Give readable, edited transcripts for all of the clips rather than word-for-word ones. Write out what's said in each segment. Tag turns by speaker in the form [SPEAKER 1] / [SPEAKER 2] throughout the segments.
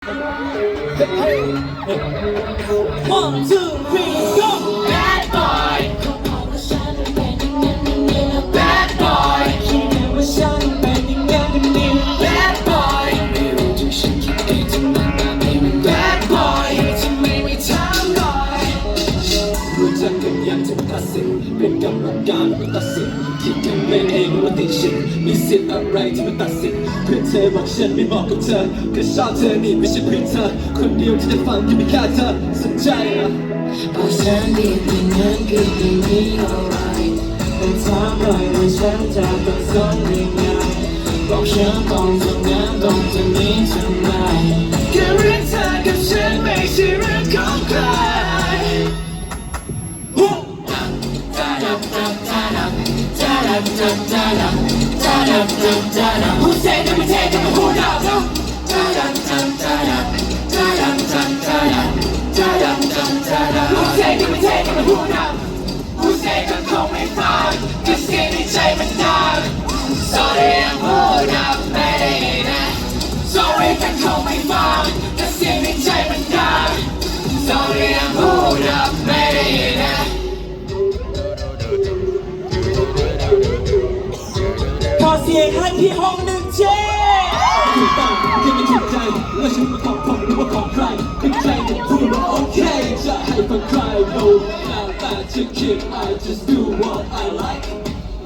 [SPEAKER 1] One, two, three, go! Bad boy Bad boy คิดว่าฉันเป็นอย่างนั้นกันนี่ Bad boy ไม่รู้ที่ฉันคิดเองทั้งนั้นแต่ไม่เป็น Bad boy ที่ไม่ถามก่อนรู้จักกันยังจะตัดสินเป็นกรรมการไม่ตัดสินคิดกันเป็นเองว่าติดชินมีสิทธิ์อะไรที่มาตัดสินเพื่อเธอบอกฉันไม่บอกกับเธอก็ชอบเธอนี่ไม่ใช่เพื่อนเธอคนเดียวที่จะฟังที่ไม่ฆ่าเธอสนใจเหรอบอกฉันดีอย่างนั้นคืออย่างนี้ alright แต่ถามหน่อยว่าฉันจะต้องสนยังไงบอกฉันต้องทำงานต้องทำนี้ทำไมแค่เรื่องเธอกับฉันไม่ใช่เรื่องของใครWho said that we take them who knows? Who said that we take them who knows? Who said that call me fine? Cause any time and time. Sorry I'm hold up, baby. Sorry can call me fine. Cause any time and time. Sorry I'm hold up, baby. ขอเสียงให้พี่ห้องหนึ่งเจ้ถูกต้องยังไม่ถูกใจว่าฉันเป็นของผมหรือว่าของใครเป็นใครที่พูดว่าโอเคจะให้ฟังใคร No แล้วแต่จะคิด I just do what I like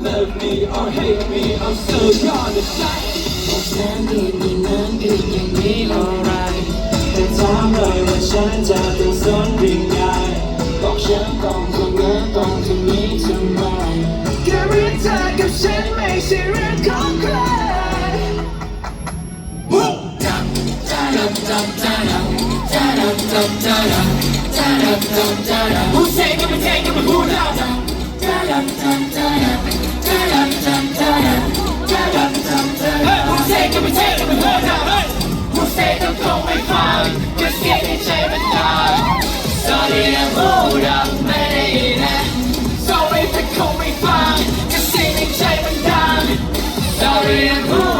[SPEAKER 1] Love me or hate me I'm still gonna shine บอกฉันดีอย่างนั้นดีอย่างนี้ alright แต่ถามเลยว่าฉันจะต้องสนยังไงบอกฉันต้องทำงานต้องทำนี้ทำไมแค่เรื่องเธอกับฉันไม่ใช่เรื่องของใคร Who say that we take them who knows? Who say that we take them who knows? Who say them call me fine? Just get it shame and die. Sorry I'm hold up, man. Sorry if they call me fine. Just get it shame and die. Sorry I'm hold